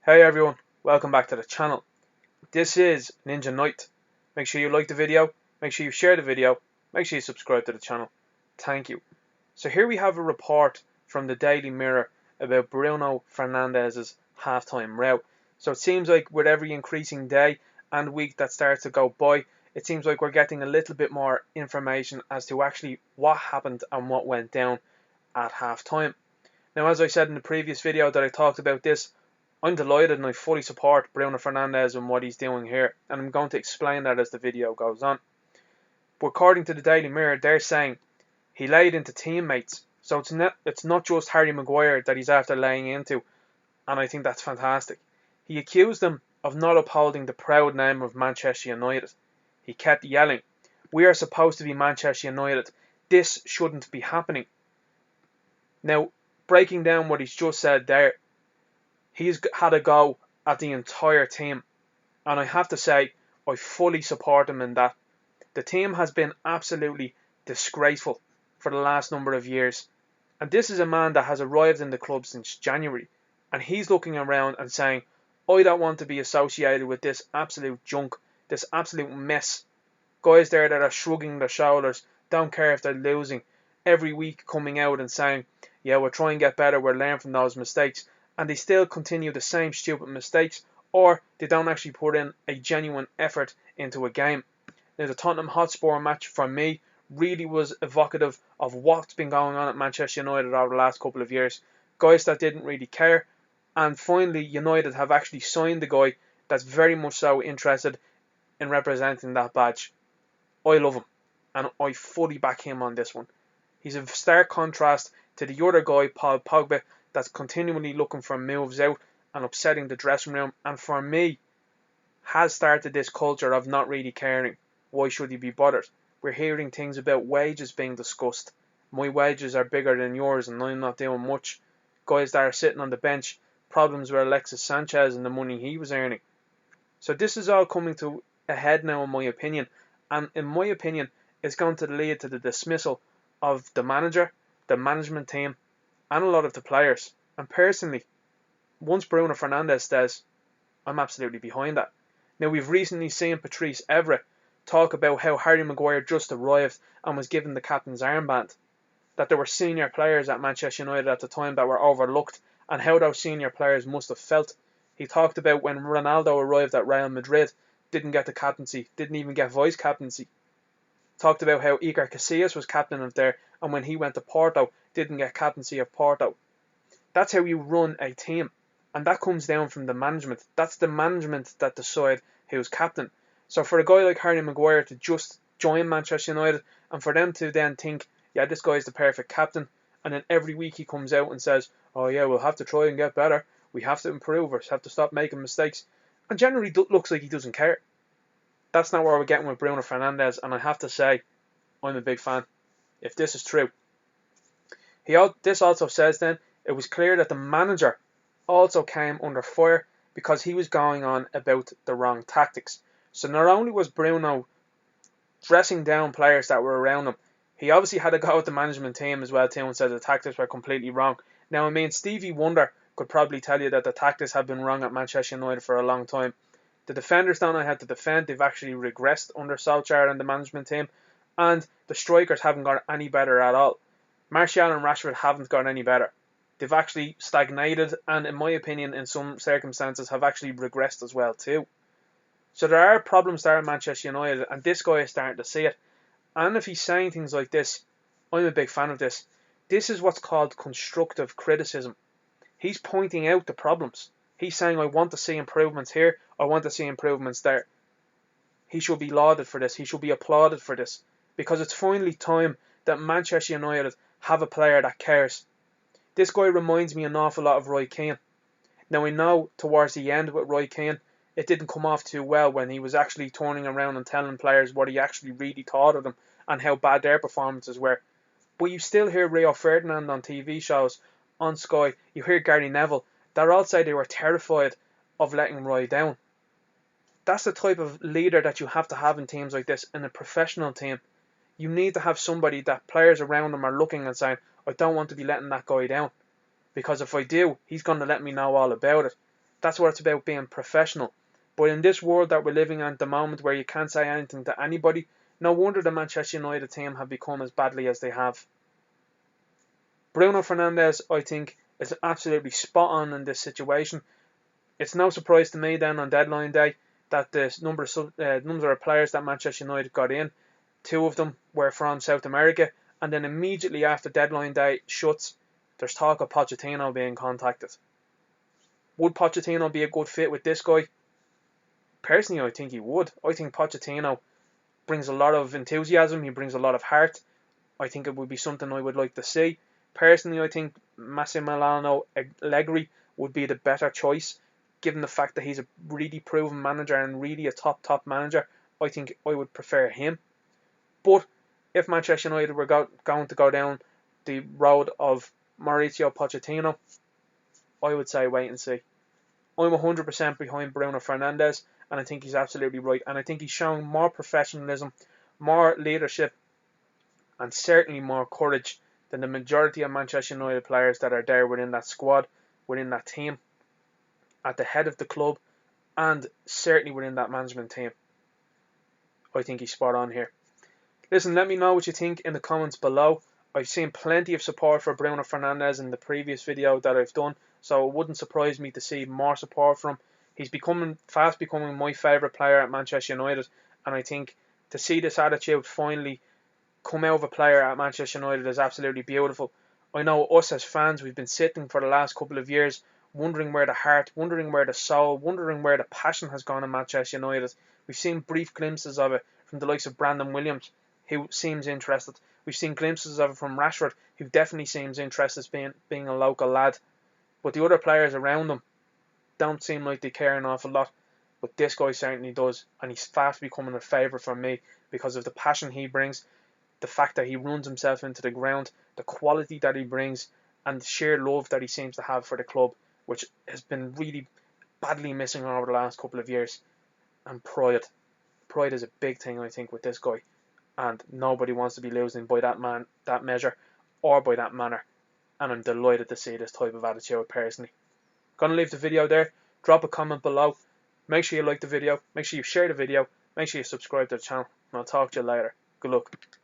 Hey everyone, welcome back to the channel. This is Ninja Knight. Make sure you like the video, make sure you share the video, make sure you subscribe to the channel. Thank you. So here we have a report from the Daily Mirror about Bruno Fernandes' halftime row. So it seems like with every increasing day and week that starts to go by, it seems like we're getting a little bit more information as to actually what happened and what went down at halftime. Now, as I said in the previous video that I talked about this, I'm delighted and I fully support Bruno Fernandes and what he's doing here, and I'm going to explain that as the video goes on. But according to the Daily Mirror, they're saying he laid into teammates, so it's not just Harry Maguire that he's after laying into, and I think that's fantastic. He accused them of not upholding the proud name of Manchester United. He kept yelling, "We are supposed to be Manchester United. This shouldn't be happening." Now, breaking down what he's just said there, he's had a go at the entire team, and I have to say, I fully support him in that. The team has been absolutely disgraceful for the last number of years, and this is a man that has arrived in the club since January, and he's looking around and saying, I don't want to be associated with this absolute junk, this absolute mess. Guys there that are shrugging their shoulders, don't care if they're losing, every week coming out and saying, yeah, we'll try and get better, we'll learn from those mistakes, and they still continue the same stupid mistakes, or they don't actually put in a genuine effort into a game. Now, the Tottenham Hotspur match, for me, really was evocative of what's been going on at Manchester United over the last couple of years. Guys that didn't really care, and finally United have actually signed the guy that's very much so interested in representing that badge. I love him, and I fully back him on this one. He's a stark contrast to the other guy, Paul Pogba, that's continually looking for moves out and upsetting the dressing room, and for me, has started this culture of not really caring. Why should he be bothered? We're hearing things about wages being discussed. My wages are bigger than yours and I'm not doing much. Guys that are sitting on the bench, problems with Alexis Sanchez and the money he was earning. So this is all coming to a head now, in my opinion, and in my opinion, it's going to lead to the dismissal of the manager, the management team, and a lot of the players. And personally, once Bruno Fernandes says, I'm absolutely behind that. Now, we've recently seen Patrice Evra talk about how Harry Maguire just arrived and was given the captain's armband, that there were senior players at Manchester United at the time that were overlooked, and how those senior players must have felt. He talked about when Ronaldo arrived at Real Madrid, didn't get the captaincy, didn't even get vice captaincy. Talked about how Iker Casillas was captain of there, and when he went to Porto, didn't get captaincy of Porto. That's how you run a team, and that comes down from the management. That's the management that decide who's captain. So for a guy like Harry Maguire to just join Manchester United, and for them to then think, yeah, this guy's the perfect captain, and then every week he comes out and says, oh yeah, we'll have to try and get better, we have to improve, we have to stop making mistakes, and generally looks like he doesn't care. That's not where we're getting with Bruno Fernandes, and I have to say, I'm a big fan, if this is true. This also says then, it was clear that the manager also came under fire because he was going on about the wrong tactics. So not only was Bruno dressing down players that were around him, he obviously had to go with the management team as well too and said the tactics were completely wrong. Now, I mean, Stevie Wonder could probably tell you that the tactics have been wrong at Manchester United for a long time. The defenders don't know how to defend. They've actually regressed under Solskjaer and the management team. And the strikers haven't got any better at all. Martial and Rashford haven't got any better. They've actually stagnated and, in my opinion, in some circumstances, have actually regressed as well too. So there are problems there at Manchester United, and this guy is starting to see it. And if he's saying things like this, I'm a big fan of this. This is what's called constructive criticism. He's pointing out the problems. He's saying, I want to see improvements here, I want to see improvements there. He should be lauded for this. He should be applauded for this. Because it's finally time that Manchester United have a player that cares. This guy reminds me an awful lot of Roy Keane. Now, I know towards the end with Roy Keane, it didn't come off too well when he was actually turning around and telling players what he actually really thought of them and how bad their performances were. But you still hear Rio Ferdinand on TV shows, on Sky, you hear Gary Neville, they're all say they were terrified of letting Roy down. That's the type of leader that you have to have in teams like this, in a professional team. You need to have somebody that players around them are looking and saying, I don't want to be letting that guy down. Because if I do, he's going to let me know all about it. That's what it's about, being professional. But in this world that we're living in at the moment, where you can't say anything to anybody, no wonder the Manchester United team have become as badly as they have. Bruno Fernandes, I think, is absolutely spot on in this situation. It's no surprise to me then on deadline day that the number of players that Manchester United got in, 2 of them were from South America, and then immediately after deadline day shuts, there's talk of Pochettino being contacted. Would Pochettino be a good fit with this guy? Personally, I think he would. I think Pochettino brings a lot of enthusiasm. He brings a lot of heart. I think it would be something I would like to see. Personally, I think Massimiliano Allegri would be the better choice, given the fact that he's a really proven manager and really a top manager. I think I would prefer him. But if Manchester United were going to go down the road of Mauricio Pochettino, I would say wait and see. I'm 100% behind Bruno Fernandes, and I think he's absolutely right. And I think he's showing more professionalism, more leadership, and certainly more courage than the majority of Manchester United players that are there within that squad, within that team, at the head of the club, and certainly within that management team. I think he's spot on here. Listen, let me know what you think in the comments below. I've seen plenty of support for Bruno Fernandes in the previous video that I've done, so it wouldn't surprise me to see more support from him. He's fast becoming my favourite player at Manchester United, and I think to see this attitude finally come out of a player at Manchester United is absolutely beautiful. I know us as fans, we've been sitting for the last couple of years wondering where the heart, wondering where the soul, wondering where the passion has gone in Manchester United. We've seen brief glimpses of it from the likes of Brandon Williams, who seems interested. We've seen glimpses of it from Rashford, who definitely seems interested being a local lad. But the other players around him don't seem like they care an awful lot. But this guy certainly does, and he's fast becoming a favourite for me because of the passion he brings, the fact that he runs himself into the ground, the quality that he brings, and the sheer love that he seems to have for the club, which has been really badly missing over the last couple of years. And pride. Pride is a big thing, I think, with this guy. And nobody wants to be losing by that measure, or by that manner. And I'm delighted to see this type of attitude personally. Gonna leave the video there. Drop a comment below. Make sure you like the video. Make sure you share the video. Make sure you subscribe to the channel. And I'll talk to you later. Good luck.